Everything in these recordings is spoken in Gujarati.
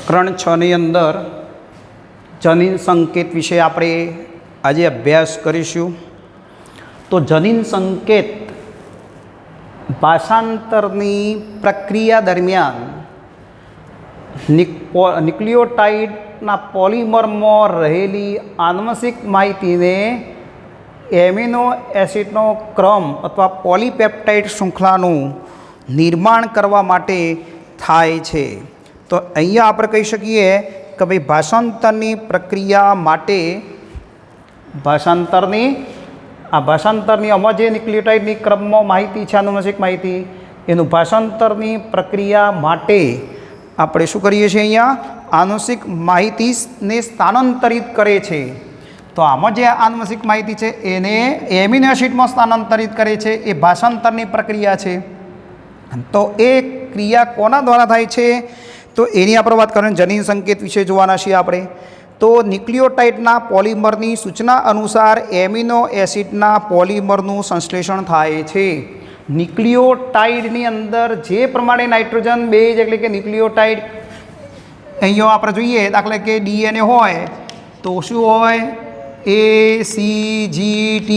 પ્રકરણ 6 ની અંદર જનીન સંકેત વિશે આપણે આજે અભ્યાસ કરીશું। તો જનીન સંકેત ભાષાંતરની પ્રક્રિયા દરમિયાન ન્યુક્લિયોટાઇડના પોલિમરમાં રહેલી આનુવંશિક માહિતીને એમિનો એસિડનો ક્રમ અથવા પોલીપેપ્ટાઇડ શૃંખલાનું નિર્માણ કરવા માટે થાય છે। તો અહીંયા આપણે કહી શકીએ કે ભાઈ ભાષાંતરની પ્રક્રિયા માટે ભાષાંતરની આમાં જે ન્યુક્લિયોટાઇડની ક્રમમાં માહિતી છે, આનુવંશિક માહિતી, એનું ભાષાંતરની પ્રક્રિયા માટે આપણે શું કરીએ છીએ? અહીંયા આનુવંશિક માહિતીને સ્થાનાંતરિત કરે છે। તો આમાં જે આનુવંશિક માહિતી છે એને એમિનો એસિડમાં સ્થાનાંતરિત કરે છે, એ ભાષાંતરની પ્રક્રિયા છે। તો એ ક્રિયા કોના દ્વારા થાય છે? તો એની આપણે વાત કરીએ, જનીન સંકેત વિશે જોવાના છીએ આપણે। તો ન્યુક્લિયોટાઇડના પોલિમરની સૂચના અનુસાર એમિનો એસિડના પોલિમરનું સંશ્લેષણ થાય છે। ન્યુક્લિયોટાઇડની અંદર જે પ્રમાણે નાઇટ્રોજન બેઝ એટલે કે ન્યુક્લિયોટાઇડ અહીંયા આપણે જોઈએ, દાખલા કે ડીએનએ હોય તો શું હોય? ACGT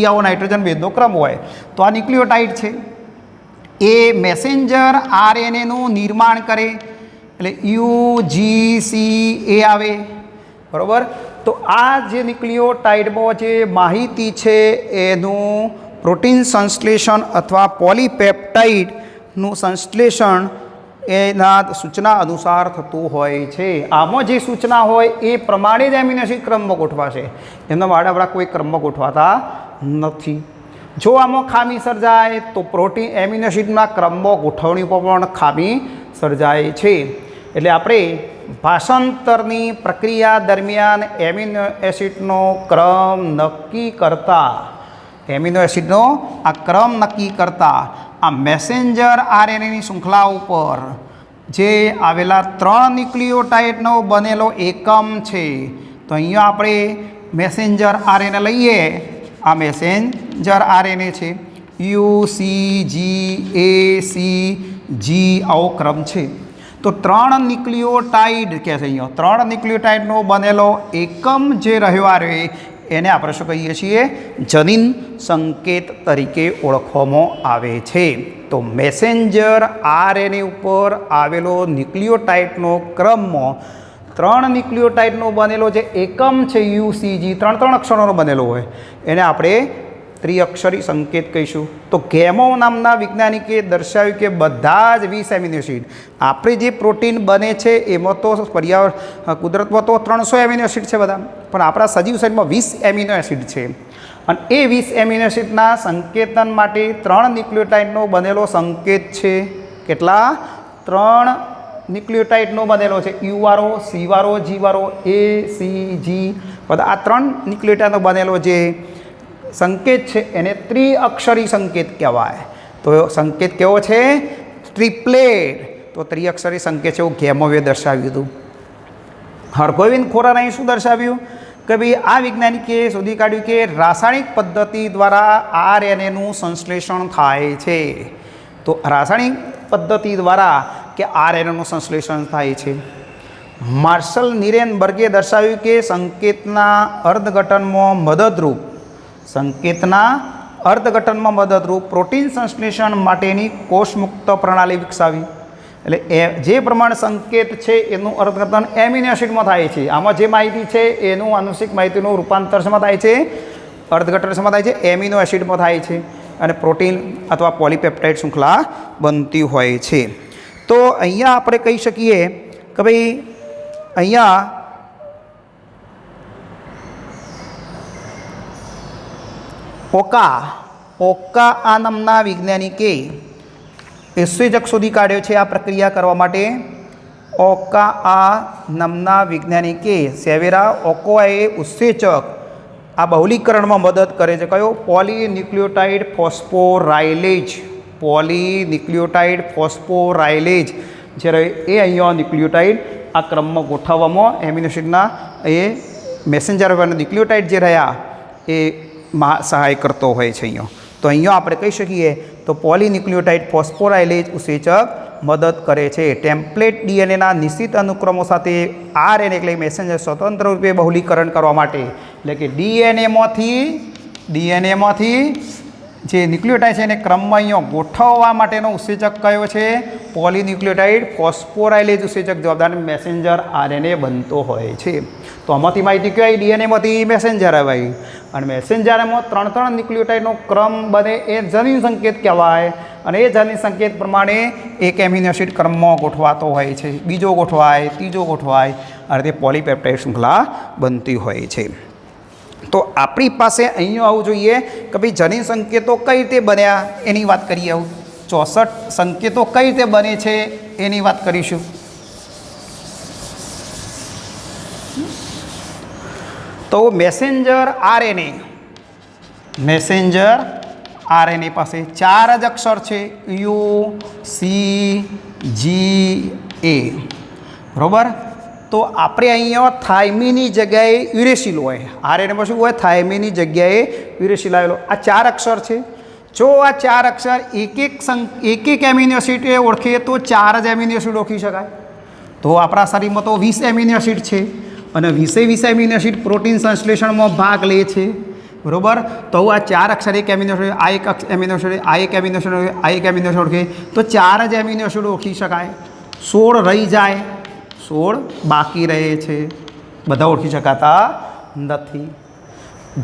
આવો નાઇટ્રોજન બેઝનો ક્રમ હોય તો આ ન્યુક્લિયોટાઇડ છે। એ મેસેન્જર આરએનએનું નિર્માણ કરે એટલે UGCA આવે, બરાબર। તો આ જે ન્યુક્લિયોટાઇડમાં જે માહિતી છે એનું પ્રોટીન સંશ્લેષણ અથવા પોલીપેપ્ટાઇડનું સંશ્લેષણ એના સૂચના અનુસાર થતું હોય છે। આમાં જે સૂચના હોય એ પ્રમાણે જ એમિનો એસિડ ક્રમમાં ગોઠવાશે, એમના વાડાવાળા કોઈ ક્રમમાં ગોઠવાતા નથી। જો આમાં ખામી સર્જાય તો પ્રોટીન એમિનો એસિડના ક્રમમાં ગોઠવણી પર પણ ખામી સર્જાય છે। એટલે આપણે ભાષાંતરની પ્રક્રિયા દરમિયાન એમિનો એસિડનો ક્રમ નક્કી કરતા આ મેસેન્જર આરએનએની શૃંખલા ઉપર જે આવેલા 3 ન્યુક્લિયોટાઇડનો બનેલો એકમ છે, તો અહીંયા આપણે મેસેન્જર આરએનએ લઈએ। આ મેસેન્જર આરએનએ છે, UCGACG આવો ક્રમ છે। તો 3 ન્યુક્લિયોટાઇડ કહે છે અહીંયા, 3 ન્યુક્લિયોટાઇડનો બનેલો એકમ જે રહ્યો આ એને આપણે શું કહીએ છીએ? જનીન સંકેત તરીકે ઓળખવામાં આવે છે। તો મેસેન્જર આરએનએ ઉપર આવેલો ન્યુક્લિયોટાઇડનો ક્રમમાં 3 ન્યુક્લિયોટાઇડનો બનેલો જે એકમ છે UCG, 3 અક્ષરોનો બનેલો હોય એને આપણે ત્રિઅક્ષરી સંકેત કહીશું। તો ગેમો નામના વૈજ્ઞાનિકે દર્શાવ્યું કે બધા જ 20 એમિનો એસિડ, આપણે જે પ્રોટીન બને છે એમાં તો કુદરતમાં તો 300 એમિનો એસિડ છે બધા, પણ આપણા સજીવ શરીરમાં 20 એમિનો એસિડ છે। અને એ 20 એમિનો એસિડના સંકેતન માટે 3 ન્યુક્લિયોટાઇડનો બનેલો સંકેત છે। કેટલા? 3 ન્યુક્લિયોટાઇડનો બનેલો છે, U વાળો, C વાળો, G વાળો, ACG, બધા આ 3 ન્યુક્લિયોટાઇડનો બનેલો જે સંકેત છે એને ત્રિઅક્ષરી સંકેત કહેવાય। તો સંકેત કેવો છે? ટ્રિપ્લેટ। તો ત્રિઅક્ષરી સંકેત છે એવું ગેમોવે દર્શાવ્યું હતું। હરગોવિંદ ખોરાનાએ શું દર્શાવ્યું કે ભાઈ આ વૈજ્ઞાનિકે શોધી કાઢ્યું કે રાસાયણિક પદ્ધતિ દ્વારા આરએનએનું સંશ્લેષણ થાય છે। તો રાસાયણિક પદ્ધતિ દ્વારા કે આરએનએનું સંશ્લેષણ થાય છે। માર્શલ નીરેનબર્ગે દર્શાવ્યું કે સંકેતના અર્થઘટનમાં મદદરૂપ પ્રોટીન સંશ્લેષણ માટેની કોષમુક્ત પ્રણાલી વિકસાવી। એટલે જે પ્રમાણે સંકેત છે એનું અર્થઘટન એમિનો એસિડમાં થાય છે। આમાં જે માહિતી છે એનું આનુવંશિક માહિતીનું રૂપાંતર શેમાં થાય છે? અર્થઘટન શેમાં થાય છે? એમિનો એસિડમાં થાય છે, અને પ્રોટીન અથવા પોલીપેપ્ટાઇડ શૃંખલા બનતી હોય છે। તો અહીંયા આપણે કહી શકીએ કે ભાઈ અહીંયા ઓકા આ નામના વૈજ્ઞાનિકે ઉત્સેચક શોધી કાઢ્યો છે આ પ્રક્રિયા કરવા માટે। ઓકા આ નામના વૈજ્ઞાનિકે સેવેરા ઓકોઆએ ઉત્સેચક આ બહુલીકરણમાં મદદ કરે છે। કયો? પોલીન્યુક્લિયોટાઇડ ફોસ્ફોરાયલેજ જે રહે એ અહીંયા ન્યુક્લિયોટાઇડ આ ક્રમમાં ગોઠવવામાં એમિનો એસિડના એ મેસેન્જર ન્યુક્લિયોટાઇડ જે રહ્યા એ સહાય કરતો હોય છે અહીંયા। तो अहींया આપણે કહી શકીએ તો પોલીન્યુક્લિયોટાઇડ ફોસ્ફોરાયલેજ ઉત્સેચક મદદ કરે છે. ટેમ્પલેટ ડીએનએના નિશ્ચિત અનુક્રમો સાથે આરએનએ એટલે મેસેન્જર સ્વતંત્ર રૂપે બહુલીકરણ કરવા માટે એટલે કે ડીએનએમાંથી જે ન્યુક્લિયોટાઇડ છે એને ક્રમમાં અહીંયા ગોઠવવા માટેનો ઉત્સેચક કયો છે? પોલીન્યુક્લિયોટાઇડ ફોસ્ફોરાયલેજ ઉત્સેચક જવાબદાર મેસેન્જર આરએનએ બનતો હોય છે. તો આમાંથી માહિતી કહેવાય ડીએનએમાંથી મેસેન્જર આવે અને મેસેન્જરમાં 3 ન્યુક્લિયોટાઇડનો ક્રમ બને એ જનીન સંકેત કહેવાય અને એ જનીન સંકેત પ્રમાણે એક એમિનો એસિડ ક્રમમાં ગોઠવાતો હોય છે, બીજો ગોઠવાય, ત્રીજો ગોઠવાય અને તે પોલીપેપ્ટાઇડ શૃંખલા બનતી હોય છે. તો આપણી પાસે અહીંયા આવું જોઈએ કે ભાઈ જનીન સંકેતો કઈ રીતે બન્યા એની વાત કરીએ. આવું 64 સંકેતો કઈ રીતે બને છે એની વાત કરીશું. તો મેસેન્જર આરએનએ પાસે 4 જ અક્ષર છે, યુ, સી, જી, એ, બરાબર. તો આપણે અહીંયા થાઇમીની જગ્યાએ યુરેસિલ હોય, આરએનએમાં શું હોય? થાઇમીની જગ્યાએ યુરેસિલ આવેલો. આ 4 અક્ષર છે. જો આ 4 અક્ષર એક એમિનો એસિડ ઓળખીએ તો 4 જ એમિનો એસિડ ઓળખી શકાય. તો આપણા શરીરમાં તો 20 એમિનો એસિડ છે અને 20 એમિનો એસિડ પ્રોટીન સંશ્લેષણમાં ભાગ લે છે, બરાબર. તો આ 4 અક્ષર એક એમિનો એસિડ, આ એક એમિનો એસિડ, આ એક એમિનો એસિડ, આ એક એમિનો એસિડ ઓળખે તો 4 જ એમિનો એસિડ ઓળખી શકાય. 16 રહી જાય, 16 બાકી રહે છે, બધા ઓળખી શકાતા નથી.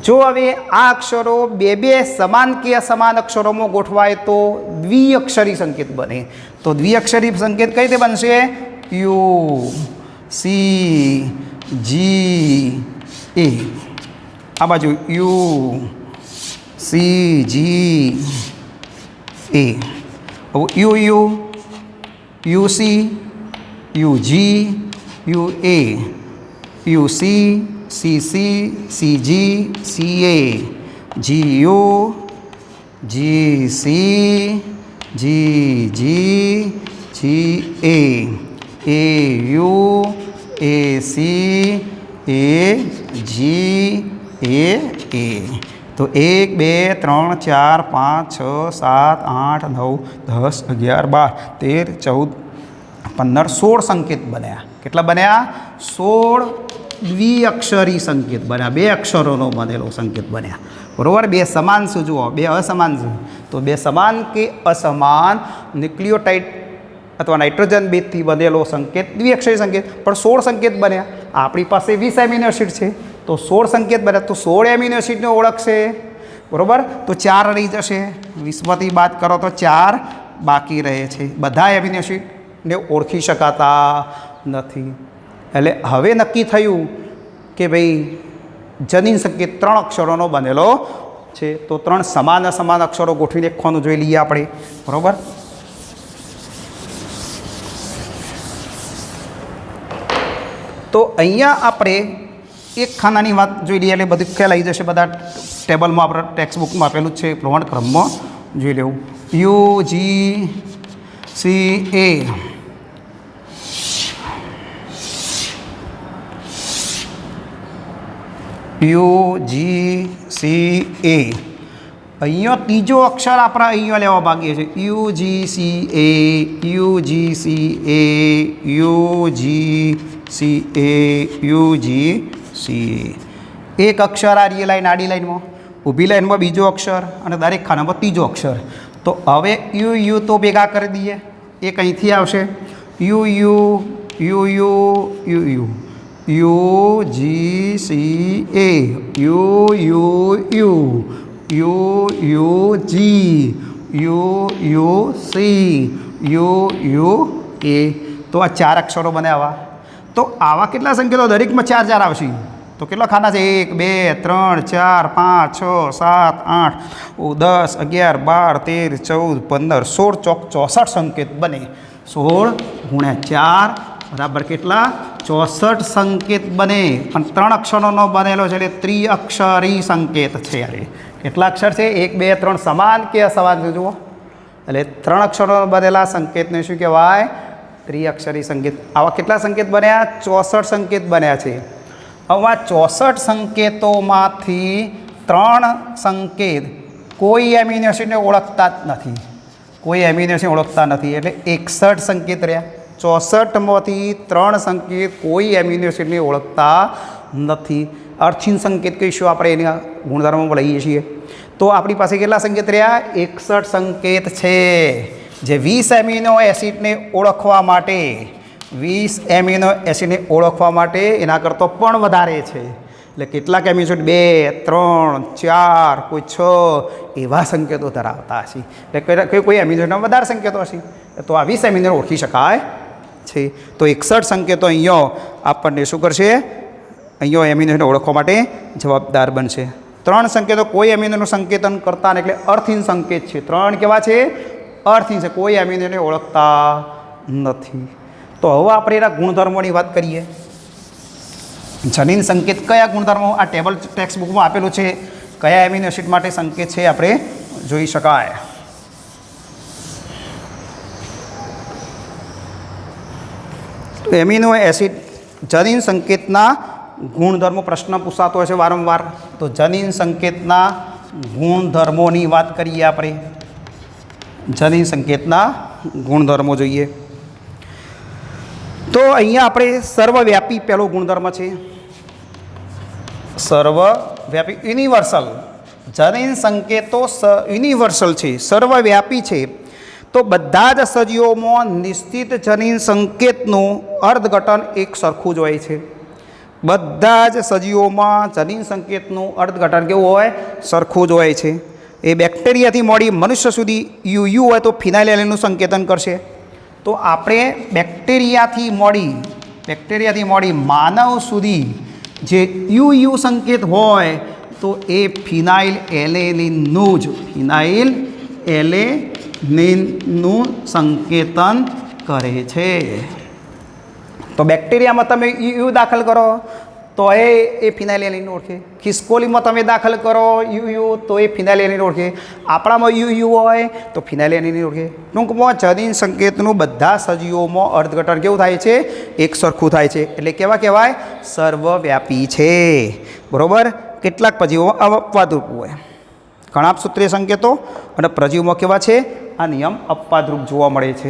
જો હવે આ અક્ષરો બે સમાન કે અસમાન અક્ષરોમાં ગોઠવાય તો દ્વિઅક્ષરી સંકેત બને. તો દ્વિઅક્ષરી સંકેત કઈ રીતે બનશે? U, C, G, A. આ બાજુ U, C, G, A. U, U, C, U, G, U, A, U, C, C, C, G, C, A, G, U, G, C, G, G, G, A, U, A, C, A, G, A. તો 1 2 3 4 5 6 7 8 9 10 11 12 13 14 15 16 સંકેત બન્યા. કેટલા બન્યા? 16 દ્વિઅક્ષરી સંકેત બન્યા. 2 અક્ષરોનો બનેલો સંકેત બન્યા, બરાબર. 2 સમાન શું જુઓ, 2 અસમાન શું? તો 2 સમાન કે અસમાન ન્યુક્લિયોટાઇડ અથવા નાઇટ્રોજન બેઝથી બનેલો સંકેત દ્વિઅક્ષરી સંકેત, પણ 16 સંકેત બન્યા. આપણી પાસે 20 એમિનો એસિડ છે તો 16 સંકેત બન્યા. તો 16 એમિનો એસિડને ઓળખશે, બરાબર. તો 4 રહી જશે, 20માંથી બાદ કરો તો 4 બાકી રહે છે. બધા એમિનો એસિડને ઓળખી શકાતા નથી. એટલે હવે નક્કી થયું કે ભાઈ જનીન સંકેત 3 અક્ષરોનો બનેલો છે. તો 3 સમાન અસમાન અક્ષરો ગોઠવીને એક ખાનું જોઈ લઈએ આપણે, બરાબર. તો અહીંયા આપણે એક ખાનાની વાત જોઈ લઈએ એટલે બધું ખ્યાલ આવી જશે. બધા ટેબલમાં આપણે ટેક્સ્ટ બુકમાં આપેલું જ છે, પ્રમાણ ક્રમમાં જોઈ લેવું. U, G, C, A. U, G, C, A. અહીંયા ત્રીજો અક્ષર આપણે અહીંયા લેવા માગીએ છીએ. U, G, C, A, U, G, C, A, U, G, C, A, U, G, C, A. એક અક્ષર આ રીએ લાઈન આડી લાઈનમાં, ઊભી લાઈનમાં બીજો અક્ષર અને દરેક ખાનામાં ત્રીજો અક્ષર. તો હવે યુ તો ભેગા કરી દઈએ. એક અહીંથી આવશે U, U, G, C, A, U, G, U, C, U, A. તો આ 4 અક્ષરો બને આવા. તો આવા કેટલા સંકેતો? દરેકમાં 4 4 આવશે. તો કેટલા ખાના છે? 1 2 3 4 5 6 7 8 10 11 12 13 14 15 16 ચોક 64 સંકેત બને. 16 × 4 બરાબર કેટલા? 64 સંકેત બને. પણ 3 અક્ષરોનો બનેલો છે એટલે ત્રિઅક્ષરી સંકેત છે. અરે કેટલા અક્ષર છે? 1 2 3 સમાન કે અસમાન છે જુઓ. એટલે 3 અક્ષરોનો બનેલા સંકેતને શું કહેવાય? ત્રિઅક્ષરી સંકેત. આવા કેટલા સંકેત બન્યા? 64 સંકેત બન્યા છે. આવા 64 સંકેતોમાંથી 3 સંકેત કોઈ એમિનો એસિડને ઓળખતા જ નથી, કોઈ એમિનો એસિડ ઓળખતા નથી, એટલે 61 સંકેત રહ્યા. 64માંથી 3 સંકેત કોઈ એમિનો એસિડને ઓળખતા નથી. અર્થહીન સંકેત કહીશું આપણે, એના ગુણધર્મો લઈએ છીએ. તો આપણી પાસે કેટલા સંકેત રહ્યા? 61 સંકેત છે, જે 20 એમિનો એસિડને ઓળખવા માટે, 20 એમિનો એસિડને ઓળખવા માટે એના કરતાં પણ વધારે છે. એટલે કેટલાક એમિનો એસિડ 2, 3, 4, કોઈ 6 એવા સંકેતો ધરાવતા હશે. એટલે કોઈ એમિનો એસિડના વધારે સંકેતો હશે, તો આ 20 એમિનો ઓળખી શકાય છે. તો 61 સંકેતો અહીંયા આપણને શું કરશે? અહીંયા એમિનો એસિડને ઓળખવા માટે જવાબદાર બનશે. 3 સંકેતો કોઈ એમિનોનું સંકેતન કરતા ને, એટલે અર્થહીન સંકેત છે. 3 કેવા છે? અર્થહીન છે, કોઈ એમિનોને ઓળખતા નથી. તો હવે આપણે એના ગુણધર્મોની વાત કરીએ. જનીન સંકેત કયા ગુણધર્મો આ ટેબલ ટેક્સ્ટ બુકમાં આપેલું છે, કયા એમિનો એસિડ માટે સંકેત છે આપણે જોઈ શકાય. તો એમિનો એસિડ જનીન સંકેતના ગુણધર્મો પ્રશ્ન પૂછાતો હોય છે વારંવાર. તો જનીન સંકેતના ગુણધર્મોની વાત કરીએ આપણે. જનીન સંકેતના ગુણધર્મો જોઈએ. તો અહીંયા આપણે સર્વવ્યાપી પહેલો ગુણધર્મ છે, સર્વવ્યાપી, યુનિવર્સલ. જનીન સંકેતો યુનિવર્સલ છે, સર્વવ્યાપી છે. તો બધા જ સજીવોમાં નિશ્ચિત જનીન સંકેતનું અર્થઘટન એક સરખું જ હોય છે. બધા જ સજીવોમાં જનીન સંકેતનું અર્થઘટન કેવું હોય? સરખું જ હોય છે. એ બેક્ટેરિયાથી મળી મનુષ્ય સુધી યુ હોય તો ફિનાઇલેનિનનું સંકેતન કરશે. તો આપણે બેક્ટેરિયાથી મળી માનવ સુધી જે યુ સંકેત હોય તો એ ફિનાઇલ એલેનિનનું સંકેતન કરે છે. તો બેક્ટેરિયામાં તમે યુ દાખલ કરો તો એ ફિનાઇલેનિન ઓળખે. ખિસકોલીમાં તમે દાખલ કરો યુ તો એ ફિનાઇલેનિન ઓળખે. આપણામાં યુ હોય તો ફિનાઇલેનિન ઓળખે. ટૂંકમાં જનીન સંકેતનું બધા સજીવોમાં અર્થઘટન કેવું થાય છે? એક સરખું થાય છે. એટલે કેવા કહેવાય? સર્વવ્યાપી છે. બરાબર. કેટલાક પ્રજીવોમાં અપવાદરૂપ હોય, ઘણા સૂત્રીય સંકેતો, અને પ્રજીવોમાં કેવા છે? આ નિયમ અપવાદરૂપ જોવા મળે છે.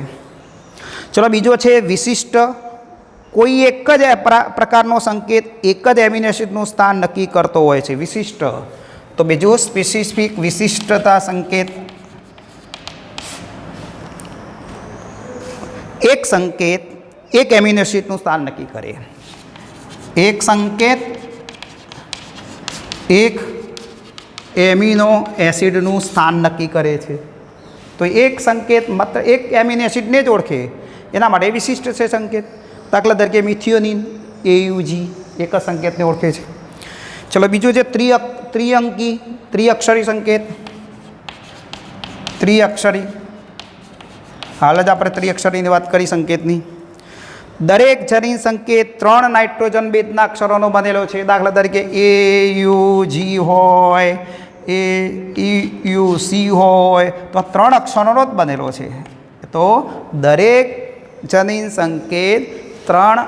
ચલો બીજો છે વિશિષ્ટ. કોઈ એક જ પ્રકારનો સંકેત એક જ એમિનો એસિડનું સ્થાન નક્કી કરતો હોય છે. વિશિષ્ટ. તો બીજું સ્પેસિફિક, વિશિષ્ટતા સંકેત. એક સંકેત એક એમિનો એસિડનું સ્થાન નક્કી કરે. એક સંકેત એક એમિનો એસિડનું સ્થાન નક્કી કરે છે. તો એક સંકેત માત્ર એક એમિનો એસિડને જ ઓળખે, એના માટે વિશિષ્ટ છે સંકેત. દાખલા તરીકે મિથિયોનિન, AUG એક જ સંકેતને ઓળખે છે. ચલો બીજું છે ત્રિઅક્ષરી સંકેત. ત્રિઅક્ષરી, હાલ જ આપણે ત્રિઅક્ષરીની વાત કરી સંકેતની. દરેક જનીન સંકેત 3 નાઇટ્રોજન બેઝના અક્ષરોનો બનેલો છે. દાખલા તરીકે AUG હોય, AUC હોય તો 3 અક્ષરોનો જ બનેલો છે. તો દરેક જનીન સંકેત 3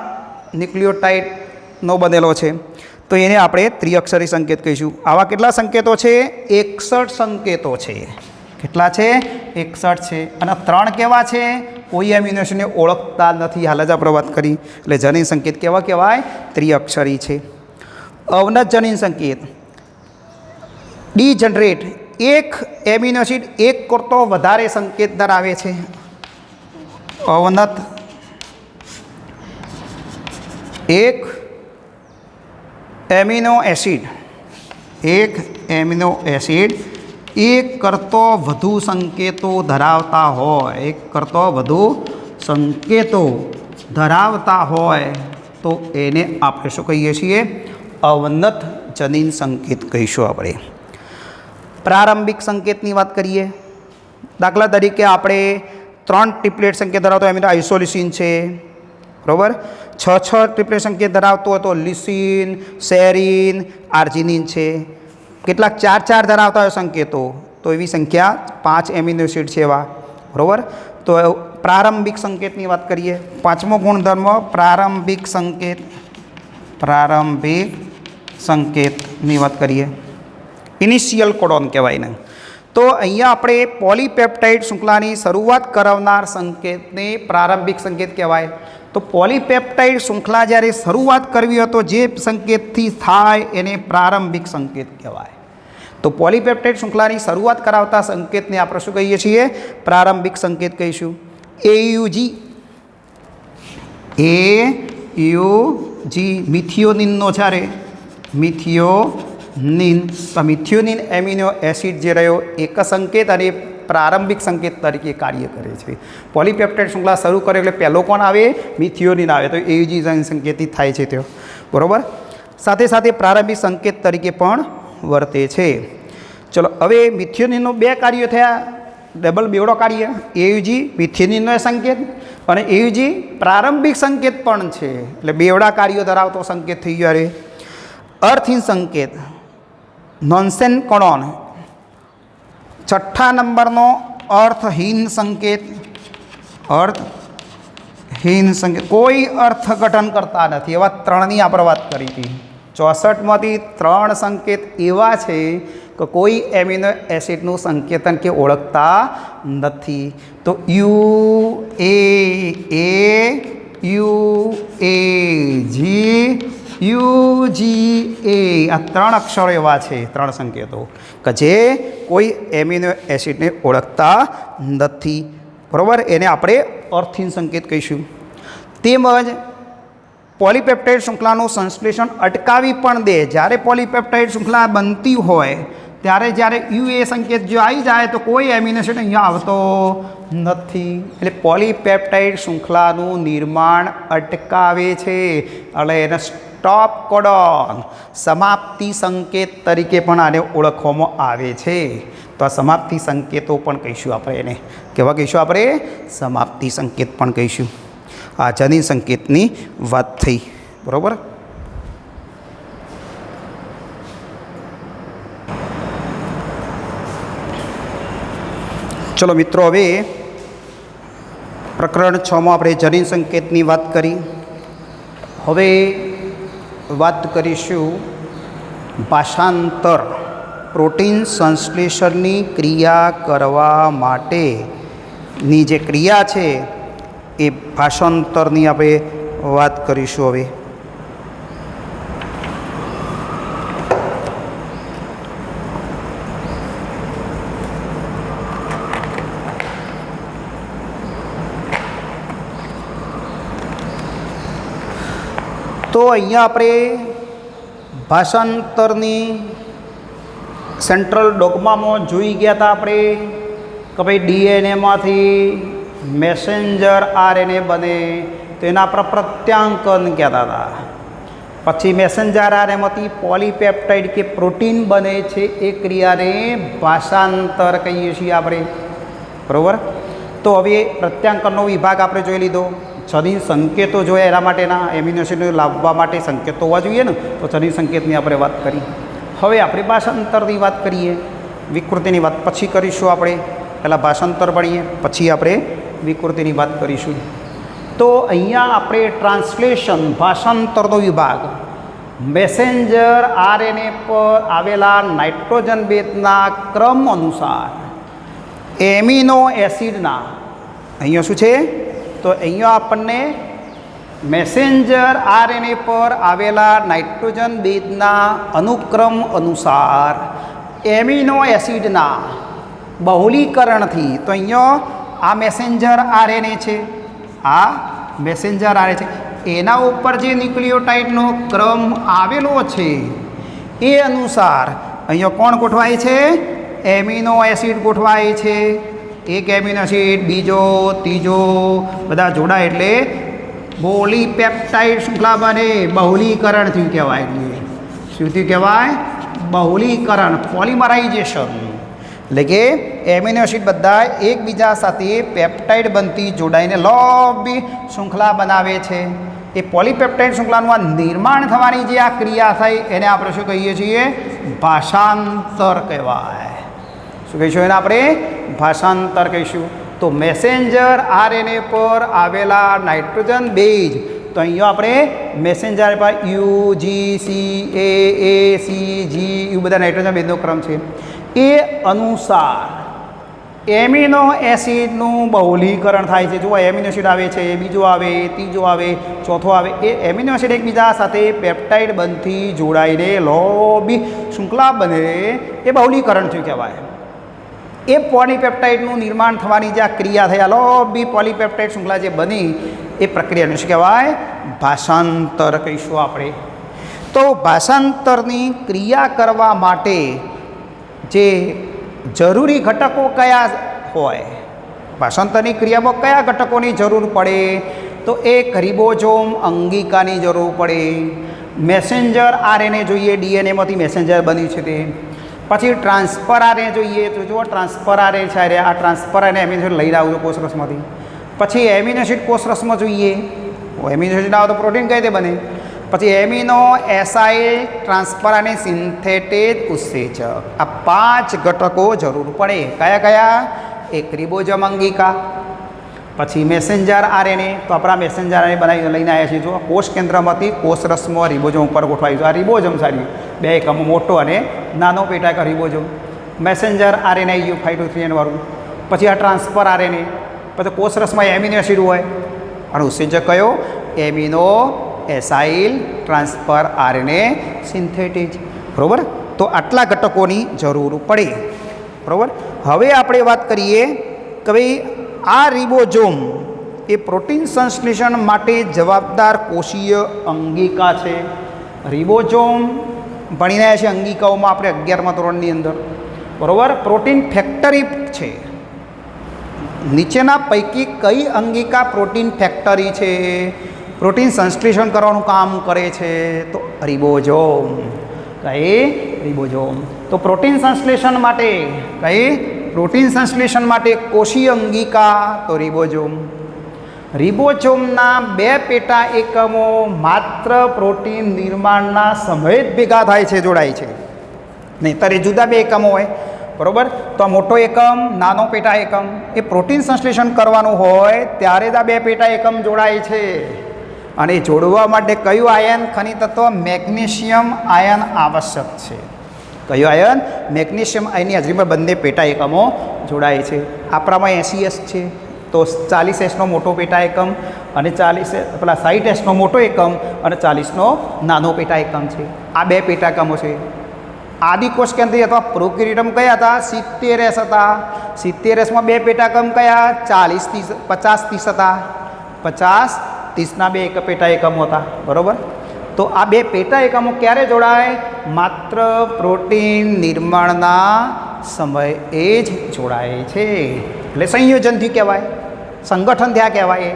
ન્યુક્લિયોટાઇડનો બનેલો છે. તો એને આપણે ત્રિઅક્ષરી સંકેત કહીશું. આવા કેટલા સંકેતો છે? 61 સંકેતો છે. કેટલા છે? 61 છે. અને 3 કેવા છે? કોઈ એમિનો એસિડને ઓળખતા નથી, હાલ જ આપણે વાત કરી. એટલે જનીન સંકેત કેવા કહેવાય? ત્રિઅક્ષરી છે. અવનત જનીન સંકેત. ડીજનરેટ. એક એમિનો એસિડ એક કરતો વધારે સંકેત ધરાવે છે. અવનત. એક એમિનો એસિડ એક કરતો વધુ સંકેતો ધરાવતા હોય, તો એને આપણે શું કહીએ છીએ? અવનત જનીન સંકેત કહીશું આપણે. પ્રારંભિક સંકેતની વાત કરીએ. દાખલા તરીકે આપણે 3 ટ્રિપ્લેટ સંકેત ધરાવતો એમિનો આઇસોલિસિન છે. બરાબર. 6 ટ્રિપ્લેટ સંકેત ધરાવતો હોય તો લિસિન, સેરિન, આર્જિનિન છે. કેટલાક 4 ધરાવતા હોય સંકેતો, તો એવી સંખ્યા 5 એમિનો એસિડ છે એવા. બરાબર. તો પ્રારંભિક સંકેતની વાત કરીએ. 5મો ગુણધર્મ પ્રારંભિક સંકેતની વાત કરીએ. ઇનિશિયલ કોડોન કહેવાય ને. તો અહીંયા આપણે પોલીપેપ્ટાઇડ શૃંખલાની શરૂઆત કરાવનાર સંકેતને પ્રારંભિક સંકેત કહેવાય. તો પોલીપેપ્ટાઇડ શૃંખલા જ્યારે શરૂઆત કરવી હોય તો જે સંકેતથી થાય એને પ્રારંભિક સંકેત કહેવાય. તો પોલીપેપ્ટાઇડ શૃંખલાની શરૂઆત કરાવતા સંકેતને આપણે શું કહીએ છીએ? પ્રારંભિક સંકેત કહીશું. એયુજી મિથિયોનિનનો જ્યારે મિથિયોનિન, તો મિથિયોનિન એમિનો એસિડ જે રહ્યો એક સંકેત અને પ્રારંભિક સંકેત તરીકે કાર્ય કરે છે. પોલીપેપ્ટાઇડ શૃંખલા શરૂ કરે એટલે પહેલો કોણ આવે? મિથિયોનિન આવે. તો એયુજી સંકેતિત થાય છે તે, બરાબર. સાથે સાથે પ્રારંભિક સંકેત તરીકે પણ વર્તે છે. ચલો, હવે મિથિયોનિનનો બે કાર્યો થયા, ડબલ બેવડો કાર્ય. એયુજી મિથિયોનિનનો સંકેત અને એયુજી પ્રારંભિક સંકેત પણ છે, એટલે બેવડા કાર્યો ધરાવતો સંકેત થઈ ગયો. અરે અર્થહીન સંકેત નોનસેન કોડોન, છઠ્ઠા નંબરનો અર્થહીન સંકેત. અર્થહીન સંકેત કોઈ અર્થઘટન કરતા નથી. એવા ત્રણની આપણે વાત કરી હતી. 64માંથી 3 સંકેત એવા છે કે કોઈ એમિનો એસિડનું સંકેતન કે ઓળખતા નથી. તો UAG આ 3 અક્ષરો એવા છે, 3 સંકેતો કે જે કોઈ એમિનો એસિડને ઓળખતા નથી, બરાબર. એને આપણે અર્થહીન સંકેત કહીશું. તેમજ પોલીપેપ્ટાઇડ શૃંખલાનું સંશ્લેષણ અટકાવી પણ દે. જ્યારે પોલીપેપ્ટાઇડ શૃંખલા બનતી હોય ત્યારે જ્યારે યુએ સંકેત જો આવી જાય તો કોઈ એમિનો એસિડ અહીંયા આવતો નથી. એટલે પોલીપેપ્ટાઇડ શૃંખલાનું નિર્માણ અટકાવે છે, એટલે એને સ્ટોપ કોડોન, સમાપ્તિ સંકેત તરીકે પણ આને ઓળખવામાં આવે છે. તો આ સમાપ્તિ સંકેતો પણ કહીશું આપણે. એને કેવા કહીશું આપણે? સમાપ્તિ સંકેત પણ કહીશું. આ જનીન સંકેતની વાત થઈ, બરાબર. ચલો મિત્રો, હવે પ્રકરણ 6માં આપણે જનીન સંકેતની વાત કરી. હવે વાત કરીશું ભાષાંતર. પ્રોટીન સંશ્લેષણની ક્રિયા કરવા માટેની જે ક્રિયા છે એ ભાષાંતરની આપણે વાત કરીશું. હવે તો અહીંયા આપણે ભાષાંતરની સેન્ટ્રલ ડોગમામાં જોઈ ગયા હતા આપણે કે ભાઈ ડીએનએમાંથી મેસેન્જર આરએનએ બને તો એના પર પ્રત્યાંકન કહેતા હતા. પછી મેસેન્જર આરએનએમાંથી પોલીપેપ્ટાઇડ કે પ્રોટીન બને છે, એ ક્રિયાને ભાષાંતર કહીએ છીએ આપણે, બરાબર. તો હવે પ્રત્યાંકનનો વિભાગ આપણે જોઈ લીધો. જનીન સંકેતો જોયા, એના માટેના એમિનો એસિડને લાવવા માટે સંકેતો હોવા જોઈએ ને, તો જનીન સંકેતની આપણે વાત કરી. હવે આપણે ભાષાંતરની વાત કરીએ. વિકૃતિની વાત પછી કરીશું આપણે. પહેલાં ભાષાંતર ભણીએ, પછી આપણે વિકૃતિની વાત કરીશું. તો અહીંયા આપણે ટ્રાન્સલેશન, ભાષાંતરનો વિભાગ, મેસેન્જર આરએનએ પર આવેલા નાઇટ્રોજન બેઝના ક્રમ અનુસાર એમિનો એસિડના, અહીંયા શું છે? તો અહીંયા આપણને મેસેન્જર આરએનએ પર આવેલા નાઇટ્રોજન બેઝના અનુક્રમ અનુસાર એમિનો એસિડના બહુલીકરણથી, તો અહીંયા આ મેસેન્જર આરએનએ છે, આ મેસેન્જર આરએનએ છે, એના ઉપર જે ન્યુક્લિયોટાઇડનો ક્રમ આવેલો છે એ અનુસાર અહીંયા કોણ ગોઠવાય છે? એમિનો એસિડ ગોઠવાય છે. એક એમિનો એસિડ, બીજો, ત્રીજો, બધા જોડાય એટલે પોલીપેપ્ટાઇડ શૃંખલા બને. બહુલીકરણ થયું કહેવાય. શું થયું કહેવાય? બહુલીકરણ, પોલિમરાઇઝેશન. એટલે કે એમિનો એસિડ બધા એકબીજા સાથે પેપ્ટાઇડ બનતી જોડાઈને લાંબી શૃંખલા બનાવે છે. એ પોલીપેપ્ટાઇડ શૃંખલાનું આ નિર્માણ થવાની જે આ ક્રિયા થઈ એને આપણે શું કહીએ છીએ? ભાષાંતર કહેવાય. શું કહીશું એને આપણે? ભાષાંતર કહીશું. તો મેસેન્જર આરએનએ પર આવેલા નાઇટ્રોજન બેઝ, તો અહીંયા આપણે મેસેન્જર પર U, G, C, A, C, G, બધા નાઇટ્રોજન બેઝનો ક્રમ છે. એ અનુસાર એમિનો એસિડનું બહુલીકરણ થાય છે. જુઓ એમિનો એસિડ આવે છે, બીજો આવે, ત્રીજો આવે, ચોથો આવે. એ એમિનો એસિડ એકબીજા સાથે પેપ્ટાઇડ બંધથી જોડાઈને લોબી શૃંખલા બને એ બહુલીકરણ થયું કહેવાય. એ પોલીપેપ્ટાઇડનું નિર્માણ થવાની જે આ ક્રિયા થઈ, લોબી પોલીપેપ્ટાઇડ શૃંખલા જે બની એ પ્રક્રિયાને શું કહેવાય? ભાષાંતર કહીશું આપણે. તો ભાષાંતરની ક્રિયા કરવા માટે જે જરૂરી ઘટકો કયા હોય? ભાષાંતરની ક્રિયામાં કયા ઘટકોની જરૂર પડે? તો એક રિબોઝોમ અંગિકાની જરૂર પડે. મેસેન્જર આરએનએ જોઈએ, ડીએનએમાંથી મેસેન્જર બન્યું છે તે. પછી ટ્રાન્સફર આરએનએ જોઈએ, તો જુઓ ટ્રાન્સફર આરએનએ છે, આ ટ્રાન્સફર આરએનએ એમિનો એસિડ લઈને આવું કોષરસમાંથી. પછી એમિનો એસિડ કોષરસમાં જોઈએ, એમિનો એસિડ ના આવે તો પ્રોટીન કઈ રીતે બને? પછી એમિનો એસાઇલ ટ્રાન્સફર અને સિન્થેટેજ ઉત્સેચક, આ 5 ઘટકો જરૂર પડે. કયા કયા? એક રિબોઝોમ અંગિકા, પછી મેસેન્જર આરએનએ, તો આપણા મેસેન્જર આરએનએ બનાવી લઈને આવ્યા છીએ. જો કોષ કેન્દ્રમાંથી કોષરસમાં રિબોઝોમ ઉપર ગોઠવાયું છે. આ રિબોઝોમ સારી 2 એકમો, મોટો અને નાનો પેટા એક રિબોઝોમ. મેસેન્જર આરએનએ આવ્યું 5 to 3 વાળું. પછી આ ટ્રાન્સફર આરએનએ, પછી કોષરસમાં એમિનો એસિડ હોય અને ઉત્સેચક કયો? Amino acyl transfer RNA synthetase. બરાબર? તો આટલા ઘટકોની જરૂર પડે. બરાબર? હવે આપણે વાત કરીએ કે ભાઈ આ રિબોઝોમ એ પ્રોટીન સંશ્લેષણ માટે જવાબદાર કોષીય અંગિકા છે. રિબોઝોમ ભણી રહ્યા છે અંગિકાઓમાં આપણે 11મા ધોરણની અંદર. બરાબર? પ્રોટીન ફેક્ટરી છે. નીચેના પૈકી કઈ અંગિકા પ્રોટીન ફેક્ટરી છે? પ્રોટીન સંશ્લેષણ કરવાનું કામ કરે છે? તો રિબોઝોમ. કઈ? રિબોઝોમ. તો પ્રોટીન સંશ્લેષણ માટે કઈ? પ્રોટીન સંશ્લેષણ માટે કોષીય અંગિકા તો રિબોઝોમ. રિબોઝોમના 2 પેટા એકમો માત્ર પ્રોટીન નિર્માણના સમયે જ ભેગા થાય છે, જોડાય છે. નહીંતર એ જુદા 2 એકમો હોય. બરાબર? તો આ મોટો એકમ, નાનો પેટા એકમ, એ પ્રોટીન સંશ્લેષણ કરવાનું હોય ત્યારે જ આ 2 પેટા એકમ જોડાય છે. અને જોડવા માટે કયું આયન ખનિજ તત્વ? મેગ્નેશિયમ આયન આવશ્યક છે. કયું આયન? મેગ્નેશિયમ આયનની હાજરીમાં બંને પેટા એકમો જોડાય છે. આપણામાં 80S છે, તો 40S મોટો પેટા એકમ અને 60S મોટો એકમ અને 40નો નાનો પેટા એકમ છે. આ 2 પેટા એકમો છે. આદિકોષ કેન્દ્રીય અથવા પ્રોકેરિયોટમ કયા હતા? 70S હતા. 70Sમાં 2 પેટા એકમ કયા? 50-30 હતા. 50-30ના 2 પેટા એકમો હતા. બરાબર? તો આ 2 પેટા એકમો ક્યારે જોડાય? માત્ર પ્રોટીન નિર્માણના સમયે જ જોડાય છે. એટલે સંયોજનથી કહેવાય, સંગઠન થયા કહેવાય.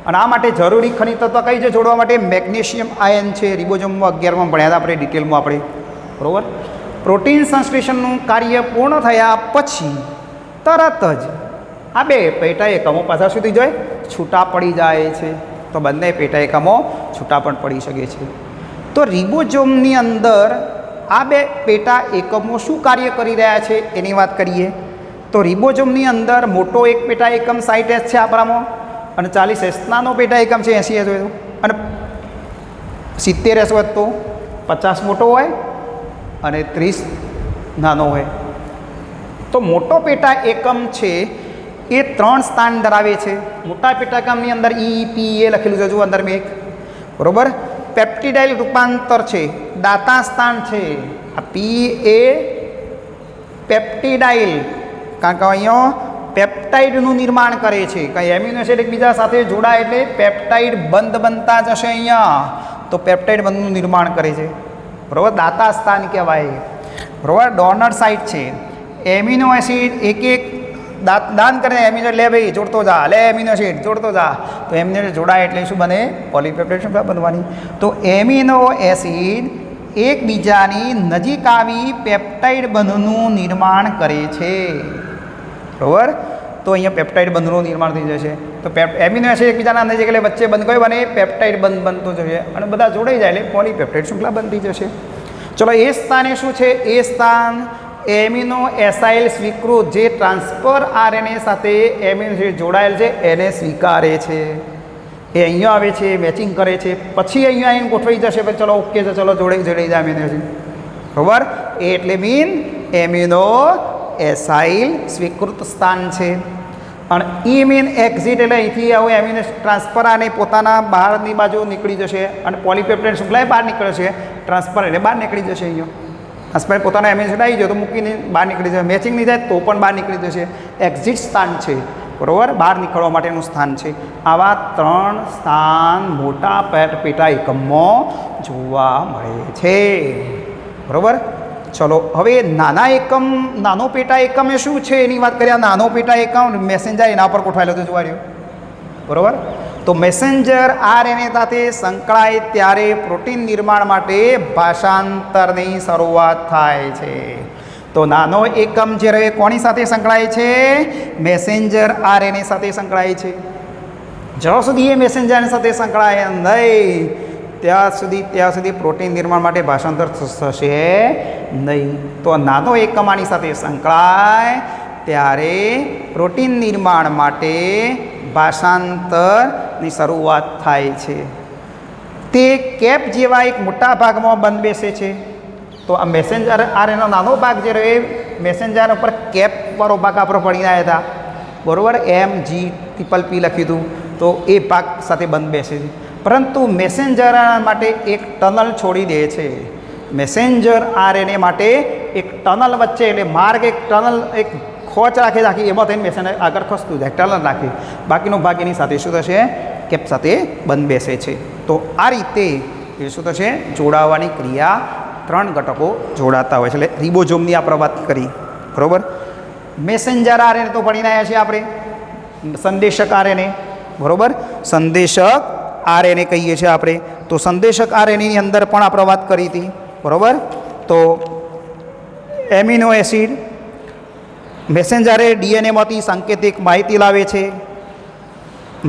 અને આ માટે જરૂરી ખનિજ તત્વ કઈ છે જોડવા માટે? મેગ્નેશિયમ આયન છે. રિબોઝોમમાં 11માં ભણ્યા હતા આપણે ડિટેલમાં આપણે. બરાબર? પ્રોટીન સંશ્લેષણનું કાર્ય પૂર્ણ થયા પછી તરત જ આ 2 પેટા એકમો પાછા સુધી જાય છૂટા પડી જાય છે. તો બંને પેટા એકમો છૂટા પણ પડી શકે છે. તો રિબોઝોમની અંદર આ 2 પેટા એકમો શું કાર્ય કરી રહ્યા છે એની વાત કરીએ. તો રિબોઝોમની અંદર મોટો એક પેટા એકમ 60S છે આપણામાં અને 40S નાનો પેટા એકમ છે 80S હોય અને 70S હોય તો 50 મોટો હોય અને 30 નાનો હોય. તો મોટો પેટા એકમ છે એ 3 સ્થાન ધરાવે છે. મોટા પેટા એકમની અંદર EPA લખેલું છે, જુઓ અંદર મેં એક. બરાબર? પેપ્ટિડાઇલ રૂપાંતર છે, દાતા સ્થાન છે. આ PA પેપ્ટિડાઇલ, કારણ કે અહીંયા પેપ્ટાઇડનું નિર્માણ કરે છે. કંઈ એમિનો એસિડ એકબીજા સાથે જોડાય એટલે પેપ્ટાઇડ બંધ બનતા જશે અહીંયા, તો પેપ્ટાઇડ બંધનું નિર્માણ કરે છે. બરાબર? દાતા સ્થાન કહેવાય. બરાબર? ડોનર સાઇટ છે. એમિનો એસિડ એક દાન કરીને એમિનો લે ભાઈ જોડતો જા, લે એમિનો એસિડ જોડતો જા. તો એમિનો એસિડ જોડાય એટલે શું બને? પોલીપેપ્ટાઇડ શૃંખલા બનવાની. તો એમિનો એસિડ એકબીજાની નજીક આવી પેપ્ટાઇડ બંધનું નિર્માણ કરે છે. બરાબર? તો અહીંયા પેપ્ટાઇડ બંધનું નિર્માણ થઈ જશે. તો એમિનો એસિડ એકબીજાના નજીક એટલે વચ્ચે બંધ કયો બને? પેપ્ટાઇડ બંધ બનતો જશે અને બધા જોડાઈ જાય એટલે પોલીપેપ્ટાઇડ શૃંખલા બનતી જશે. ચલો એ સ્થાને શું છે? એ સ્થાન એમિનો એસાઇલ સ્વીકૃત, જે ટ્રાન્સફર આરએનએ સાથે એમિનો એસિડ જોડાયેલ છે એને સ્વીકારે છે. એ અહીંયા આવે છે, મેચિંગ કરે છે, પછી અહીંયા આવીને ગોઠવાઈ જશે. પછી ચલો ઓકે છે, ચલો જોડાઈ જાય એમિનો એસિડ. બરાબર? એ એટલે મીન એમિનો એસાઇલ સ્વીકૃત સ્થાન છે. અને ઇમિન એક્ઝિટ એટલે અહીંથી આવું એમિનો ટ્રાન્સફર આને પોતાના બહારની બાજુ નીકળી જશે અને પોલીપેપ્ટાઇડ શૃંખલા બહાર નીકળે છે. ટ્રાન્સફર એટલે બહાર નીકળી જશે. અહીંયા ટ્રાન્સફર પોતાનો એમિનો એસિડ આવી જાય તો મૂકીને બહાર નીકળી જશે. મેચિંગ નહીં જાય તો પણ બહાર નીકળી જશે. એક્ઝિટ સ્થાન છે, બરાબર, બહાર નીકળવા માટેનું સ્થાન છે. આવા 3 સ્થાન મોટા પેટા એકમમાં જોવા મળે છે, બરાબર. ચલો હવે નાના એકમ, નાનો પેટા એકમ એ શું છે એની વાત કરીએ. નાનો પેટા એકમ મેસેન્જર એના પર ગોઠવાયેલો તો જોવા રહ્યો, બરાબર. તો મેસેન્જર આરએનએ સાથે સંકળાય ત્યારે પ્રોટીન નિર્માણ માટે ભાષાંતરની શરૂઆત થાય છે. તો નાનો એકમ જે રહે કોની સાથે સંકળાય છે? મેસેન્જર આરએનએ સાથે સંકળાય છે. જ્યાં સુધી એ મેસેન્જર સાથે સંકળાય નહીં ત્યાં સુધી પ્રોટીન નિર્માણ માટે ભાષાંતર થશે નહીં. તો નાનો એકમ આની સાથે સંકળાય ત્યારે પ્રોટીન નિર્માણ માટે ભાષાંતરની શરૂઆત થાય છે. તે કેપ જેવા એક મોટા ભાગમાં બંધ બેસે છે. તો આ મેસેન્જર આરએનએનો નાનો ભાગ જે રહ્યો એ મેસેન્જર ઉપર કેપવાળો ભાગ આપણે ભણીને આવ્યા હતા, બરાબર. MG_P લખ્યું હતું તો એ ભાગ સાથે બંધ બેસે છે. પરંતુ મેસેન્જર માટે એક ટનલ છોડી દે છે. મેસેન્જર આરએનએ માટે એક ટનલ વચ્ચે એટલે માર્ગ, એક ટનલ, એક ખોચ રાખે રાખી એમાં થઈને મેસેન્જર આગળ ખસતું જાય, ટનલ રાખે. બાકીનો ભાગ એની સાથે શું થશે? કેપ સાથે બંધ બેસે છે. તો આ રીતે એ શું થશે? જોડાવાની ક્રિયા 3 ઘટકો જોડાતા હોય છે. એટલે રિબોઝોમની આપણે વાત કરી, બરાબર. મેસેન્જર આરએનએ તો ભણીને આવ્યા છીએ આપણે. સંદેશક આરએનએ, બરાબર. સંદેશક આરએનએ કહીએ છીએ આપણે. તો સંદેશક આરએનએની અંદર પણ આપણે વાત કરી હતી, બરાબર. તો એમિનો એસિડ મેસેન્જરે ડીએનએમાંથી સાંકેતિક માહિતી લાવે છે.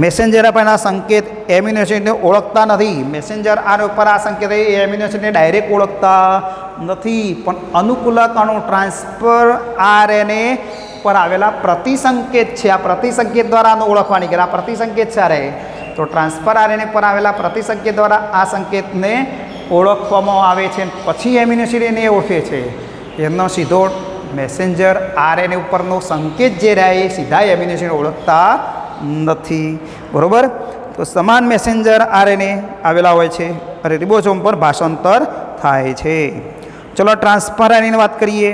મેસેન્જર આપણના સંકેત એમિનો એસિડને ઓળખતા નથી. મેસેન્જર આર ઉપર આ સંકેત એ એમિનો એસિડને ડાયરેક્ટ ઓળખતા નથી, પણ અનુકૂલક અણુ ટ્રાન્સફર આરએનએ પર આવેલા પ્રતિસંકેત છે. આ પ્રતિસંકેત દ્વારા આને ઓળખવાની કે આ પ્રતિસંકેત છે રહે. તો ટ્રાન્સફર આરએનએ પર આવેલા પ્રતિસંકેત દ્વારા આ સંકેતને ઓળખવામાં આવે છે. પછી એમિનો એસિડ એને ઓળખે છે. એમનો સીધો મેસેન્જર આરએનએ ઉપરનો સંકેત જે રહ્યા એ સીધા એમિનો એસિડ ઓળખતા નથી, બરાબર. તો સમાન મેસેન્જર આરએનએ આવેલા હોય છે અને રિબોઝોમ પર ભાષાંતર થાય છે. ચલો ટ્રાન્સફર આરએનએની વાત કરીએ.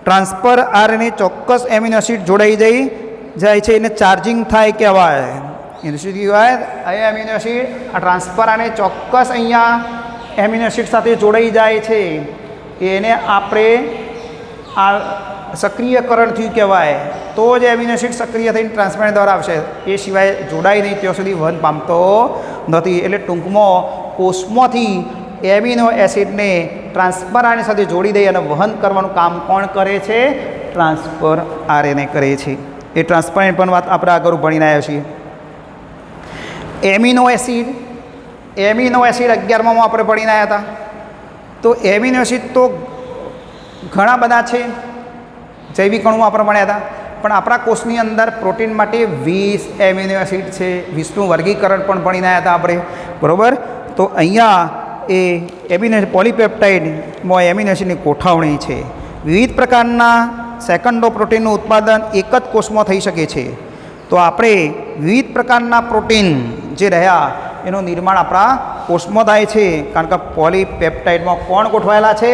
ટ્રાન્સફર આરએનએ ચોક્કસ એમિનો એસિડ જોડાઈ જાય છે એને ચાર્જિંગ થાય કહેવાય. એનું શું કહેવાય? અહીંયા એમિનો એસિડ આ ટ્રાન્સફર આરએનએ ચોક્કસ અહીંયા એમિનો એસિડ સાથે જોડાઈ જાય છે એને આપણે આ સક્રિયકરણ થયું કહેવાય. તો જ એમિનો એસિડ સક્રિય થઈને ટ્રાન્સફર દ્વારા આવશે. એ સિવાય જોડાય નહીં ત્યાં સુધી વહન પામતો નથી. એટલે ટૂંકમાં કોષમાંથી એમિનો એસિડને ટ્રાન્સફર આરએનએ સાથે જોડી દઈ અને વહન કરવાનું કામ કોણ કરે છે? ટ્રાન્સફર આરએનએ કરે છે. એ ટ્રાન્સફર પણ વાત આપણે આગળ ભણીને આવ્યા છીએ. એમિનો એસિડ 11માં આપણે ભણીને આવ્યા હતા. તો એમિનો એસિડ તો ઘણા બધા છે. જૈવિક અણુ આપણે ભણ્યા હતા. પણ આપણા કોષની અંદર પ્રોટીન માટે 20 એમિનો એસિડ છે. 20નું વર્ગીકરણ પણ ભણીને આવ્યા હતા આપણે, બરાબર. તો અહીંયા એ એમિનો પોલીપેપ્ટાઇડમાં એમિનો એસિડની ગોઠવણી છે. વિવિધ પ્રકારના સેકન્ડો પ્રોટીનનું ઉત્પાદન એક જ કોષમાં થઈ શકે છે. તો આપણે વિવિધ પ્રકારના પ્રોટીન જે રહ્યા એનું નિર્માણ આપણા કોષમાં થાય છે. કારણ કે પોલીપેપ્ટાઇડમાં કોણ ગોઠવાયેલા છે?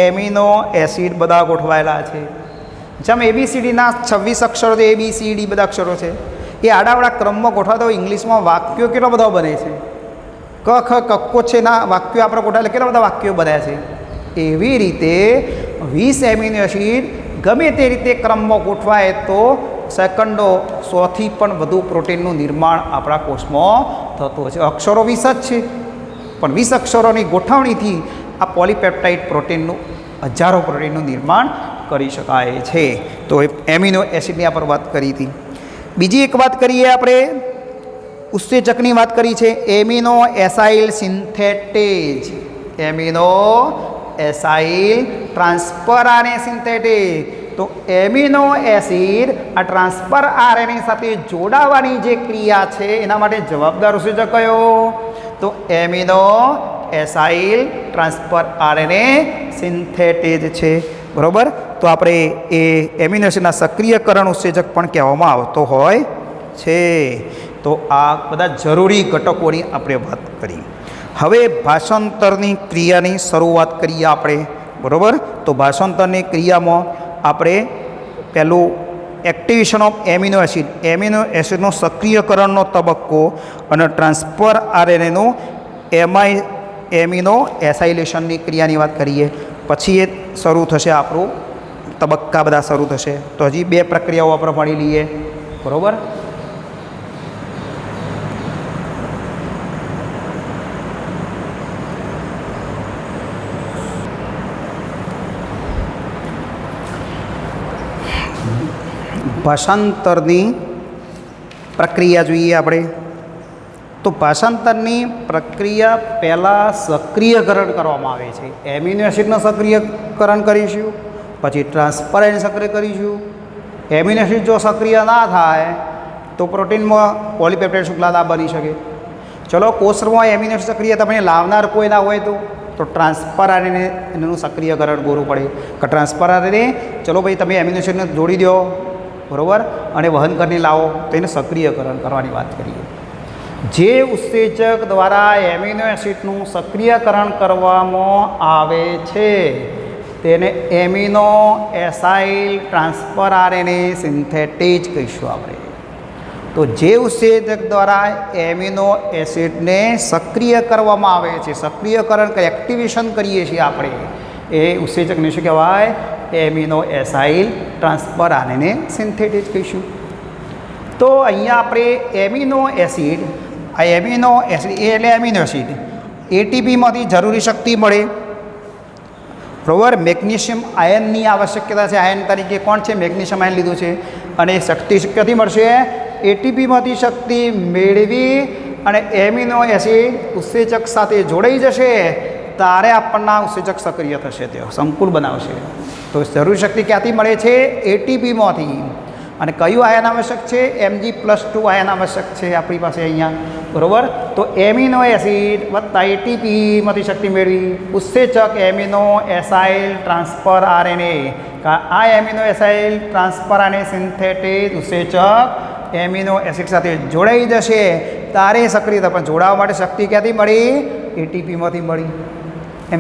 એમિનો એસિડ બધા ગોઠવાયેલા છે. જેમ ABCDના 26 અક્ષરો છે, ABCD બધા અક્ષરો છે, એ આડાવડા ક્રમમાં ગોઠવાતા હોય. ઇંગ્લિશમાં વાક્યો કેટલા બધા બને છે? ક ખ કક્કો છે ના વાક્યો આપણે ગોઠવાયેલા કેટલા બધા વાક્યો બન્યા છે. એવી રીતે 20 એમિનો એસિડ ગમે તે રીતે ક્રમમાં ગોઠવાય તો સેકન્ડો 100થી પણ વધુ પ્રોટીનનું નિર્માણ આપણા કોષમાં થતું હોય છે. અક્ષરો 20 જ છે, પણ 20 અક્ષરોની ગોઠવણીથી આ પોલીપેપ્ટાઇડ પ્રોટીનનું હજારો પ્રોટીનનું નિર્માણ કરી શકાય છે. તો એમિનો એસિડની આપણે વાત કરી હતી. બીજી એક વાત કરીએ આપણે, ઉત્સેચકની વાત કરી છે. Amino acyl synthetase, amino acyl transfer RNA synthetase. તો એમિનો એસિડ આ ટ્રાન્સફર આરએનએ સાથે જોડાવાની જે ક્રિયા છે એના માટે જવાબદાર ઉત્સેચક કયો? તો એમિનો એસાઇલ ટ્રાન્સફર આરએનએ સિન્થેટેજ છે, બરાબર. તો આપણે એ એમિનો એસિડના સક્રિયકરણ ઉત્સેચક પણ કહેવામાં આવતો હોય છે. તો આ બધા જરૂરી ઘટકોની આપણે વાત કરી. હવે ભાષાંતરની ક્રિયાની શરૂઆત કરીએ આપણે, બરાબર. તો ભાષાંતરની ક્રિયામાં આપણે પહેલું એક્ટિવેશન ઓફ એમિનો એસિડનો સક્રિયકરણનો તબક્કો અને ટ્રાન્સફર આરએનએનો એમિનો એસાઇલેશનની ક્રિયાની વાત કરીએ. પછી એ શરૂ થશે, આપણું તબક્કા બધા શરૂ થશે. તો હજી 2 પ્રક્રિયાઓ આપણે ભણી લઈએ, બરાબર. ભાષાંતરની પ્રક્રિયા જોઈએ આપણે. તો ભાષાંતરની પ્રક્રિયા પહેલાં સક્રિયકરણ કરવામાં આવે છે. એમિનો એસિડનું સક્રિયકરણ કરીશું, પછી ટ્રાન્સફર આરએનએ સક્રિય કરીશું. એમિનો એસિડ જો સક્રિય ના થાય તો પ્રોટીનમાં પોલીપેપ્ટાઇડ શુક્લાદા બની શકે. ચલો કોષમાં એમિનો એસિડ સક્રિય તમને લાવનાર કોઈ ના હોય તો ટ્રાન્સફર આરએનએ એનું સક્રિયકરણ કરવું પડે. કે ટ્રાન્સફર આરએનએ ચલો ભાઈ તમે એમિનો એસિડને જોડી દો, બરાબર, અને વહન કરીને લાવો, તો એને સક્રિયકરણ કરવાની વાત કરીએ. જે ઉત્સેચક દ્વારા એમિનો એસિડનું સક્રિયકરણ કરવામાં આવે છે તેને એમિનો એસાઇલ ટ્રાન્સફર આરએનએ સિન્થેટેજ કહીશું આપણે. તો જે ઉત્સેચક દ્વારા એમિનો એસિડને સક્રિય કરવામાં આવે છે, સક્રિયકરણ એક્ટિવેશન કરીએ છીએ આપણે, એ ઉત્સેચકને શું કહેવાય? એમિનો એસાઇલ ટ્રાન્સફર આરએનએ સિન્થેટેજ કહીશું. તો અહીંયા આપણે એમિનો એસિડ એટલે એમિનો એસિડ એટીપીમાંથી જરૂરી શક્તિ મળે, બરાબર. મેગ્નેશિયમ આયનની આવશ્યકતા છે. આયન તરીકે કોણ છે? મેગ્નેશિયમ આયન લીધું છે. અને શક્તિ ક્યાંથી મળશે? એટીપીમાંથી શક્તિ મેળવી અને એમિનો એસિડ ઉત્સેચક સાથે જોડાઈ જશે ત્યારે આપણને ઉત્સેચક સક્રિય થશે, તે સંકુલ બનાવશે. તો જરૂરી શક્તિ ક્યાંથી મળે છે? એટીપીમાંથી. અને કયું આયન આવશ્યક છે? Mg+2 આયન આવશ્યક છે આપણી પાસે અહીંયા, બરાબર. તો એમિનો એસિડ વત્તા એટીપીમાંથી શક્તિ મેળવી ઉત્સેચક એમિનો એસાઇલ ટ્રાન્સફર આરએનએ. આ amino acyl transfer RNA synthetase ઉત્સેચક એમિનો એસિડ સાથે જોડાઈ જશે ત્યારે સક્રિય થાય. પણ જોડાવા માટે શક્તિ ક્યાંથી મળી? એટીપીમાંથી મળી.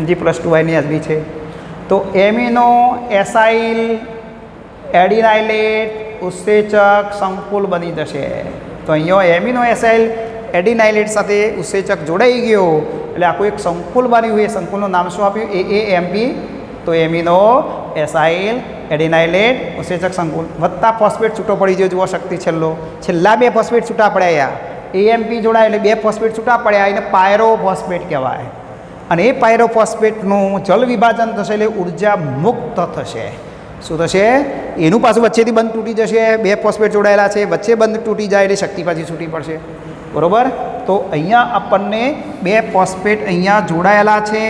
Mg+2 આયનની હાજરી છે. તો એમિનો એસાઇલ એડિનાઇલેટ ઉત્સેચક સંકુલ બની જશે. તો અહીંયા એમિનો એસાઇલ એડિનાઇલેટ સાથે ઉત્સેચક જોડાઈ ગયો એટલે આખું એક સંકુલ બન્યું. એ સંકુલનું નામ શું આપ્યું? AAMP. તો એમિનો એસાઇલ એડિનાઇલેટ ઉત્સેચક સંકુલ વત્તા ફોસ્ફેટ છૂટો પડી ગયો. જુઓ શક્તિ છેલ્લા 2 ફોસ્ફેટ છૂટા પડ્યા. AMP જોડાય એટલે 2 ફોસ્ફેટ છૂટા પડ્યા, એને પાયરોફોસ્ફેટ કહેવાય. અને એ પાયરોફોસ્ફેટનું જલ વિભાજન થશે એટલે ઉર્જા મુક્ત થશે. શું થશે? એનું પાછું વચ્ચેથી બંધ તૂટી જશે. 2 ફોસ્ફેટ જોડાયેલા છે, વચ્ચે બંધ તૂટી જાય એટલે શક્તિ પાછી છૂટી પડશે, બરાબર. તો અહીંયા આપણને 2 ફોસ્ફેટ અહીંયા જોડાયેલા છે.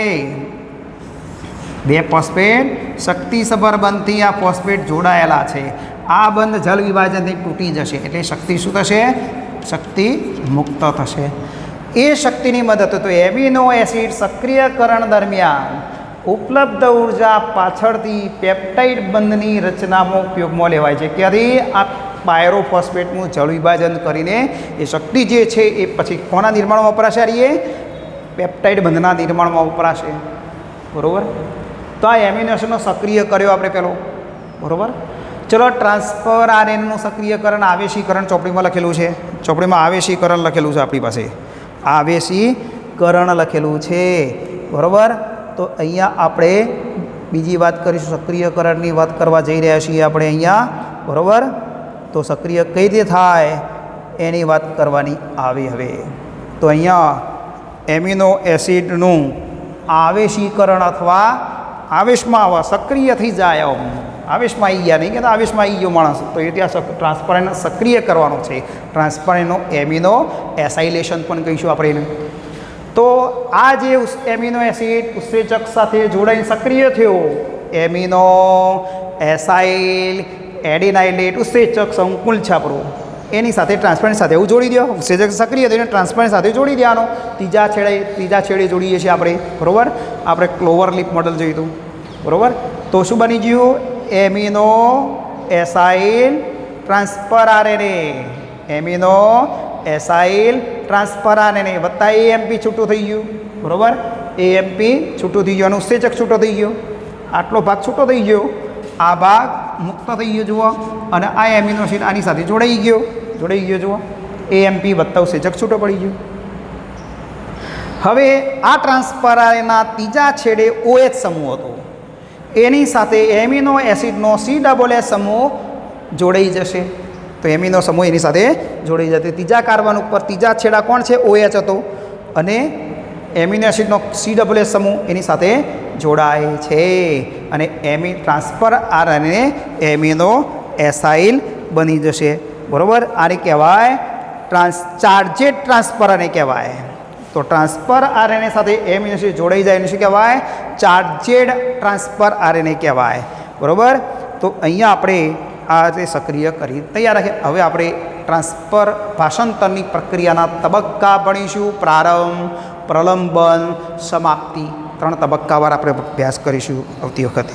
2 ફોસ્ફેટ શક્તિસભર બંધથી આ ફોસ્ફેટ જોડાયેલા છે. આ બંધ જલ વિભાજનથી તૂટી જશે એટલે શક્તિ શું થશે? શક્તિ મુક્ત થશે. એ શક્તિની મદદ તો એમિનો એસિડ સક્રિયકરણ દરમિયાન ઉપલબ્ધ ઉર્જા પાછળથી પેપ્ટાઇડ બંધની રચનામાં ઉપયોગમાં લેવાય છે. ક્યાંથી? આ પાયરોફોસ્ફેટનું જળ વિભાજન કરીને એ શક્તિ જે છે એ પછી કોના નિર્માણમાં વપરાશે? પેપ્ટાઇડ બંધના નિર્માણમાં વપરાશે, બરાબર. તો આ એમિનો એસિડનો સક્રિય કર્યો આપણે પહેલો, બરાબર. ચલો ટ્રાન્સફર આરએનએનું સક્રિયકરણ આવેશીકરણ ચોપડીમાં લખેલું છે. ચોપડીમાં આવેશીકરણ લખેલું છે આપણી પાસે, આવેશીકરણ લખેલું છે, બરાબર. તો અહીંયા આપણે બીજી વાત કરીશું, સક્રિયકરણની વાત કરવા જઈ રહ્યા છીએ આપણે અહીંયા, બરાબર. તો સક્રિય કઈ રીતે થાય એની વાત કરવાની આવી. હવે તો અહીંયા એમિનો એસિડનું આવેશીકરણ અથવા આવેશમાં આવવા, સક્રિય થઈ જાય, આવેશમાં આવી ગયા, નહીં કે આવેશમાં આવી ગયો માણસ, તો એ ત્યાં ટ્રાન્સફરને સક્રિય કરવાનો છે. ટ્રાન્સફરનો એમિનો એસાઇલેશન પણ કહીશું આપણે એને. તો આ જે એમિનો એસિડ ઉત્સેચક સાથે જોડાઈને સક્રિય થયો, એમિનો એસાઇલ એડિનાઇલેટ ઉત્સેચક સંકુલ છે આપણું, એની સાથે ટ્રાન્સફરન સાથે એવું જોડી દો. ઉત્સેચક સક્રિય થઈને ટ્રાન્સફરન સાથે જોડી દેવાનો. ત્રીજા છેડે જોડીએ છીએ આપણે, બરાબર. આપણે ક્લોવર લીપ મોડલ જોયું હતું, બરાબર. તો શું બની ગયું? Amino acyl transfer RNA, amino acyl transfer RNA વત્તા એએમપી છૂટું થઈ ગયું, બરાબર. એએમપી છૂટું થઈ ગયું અને ઉત્સેચક છૂટો થઈ ગયો, આટલો ભાગ છૂટો થઈ ગયો, આ ભાગ મુક્ત થઈ ગયો જુઓ, અને આ એમિનો એસિડ આની સાથે જોડાઈ ગયો જુઓ, એએમપી વત્તા ઉત્સેચક છૂટો પડી ગયો. હવે આ ટ્રાન્સફર આરએનએના ત્રીજા છેડે OH સમૂહ હતો, એની સાથે એમિનો એસિડનો COO સમૂહ જોડાઈ જશે. તો એમિનો સમૂહ એની સાથે જોડાઈ જશે. ત્રીજા કાર્બન ઉપર ત્રીજા છેડા કોણ છે? OH હતો, અને એમિનો એસિડનો COO સમૂહ એની સાથે જોડાય છે, અને ટ્રાન્સફર આરએનએ એમિનો એસાઇલ બની જશે, બરાબર. આને કહેવાય ચાર્જેડ ટ્રાન્સફર આરએનએ કહેવાય. તો ટ્રાન્સફર આરએનએ સાથે એમિનો એસિડ જોડાઈ જાય એને શું કહેવાય? ચાર્જેડ ટ્રાન્સફર આરએનએ કહેવાય, બરાબર. તો અહીંયા આપણે આ રીતે સક્રિય કરી તૈયાર રાખીએ. હવે આપણે ટ્રાન્સફર ભાષાંતરની પ્રક્રિયાના તબક્કા ભણીશું. પ્રારંભ, પ્રલંબન, સમાપ્તિ, 3 તબક્કાવાર આપણે અભ્યાસ કરીશું આવતી વખતે.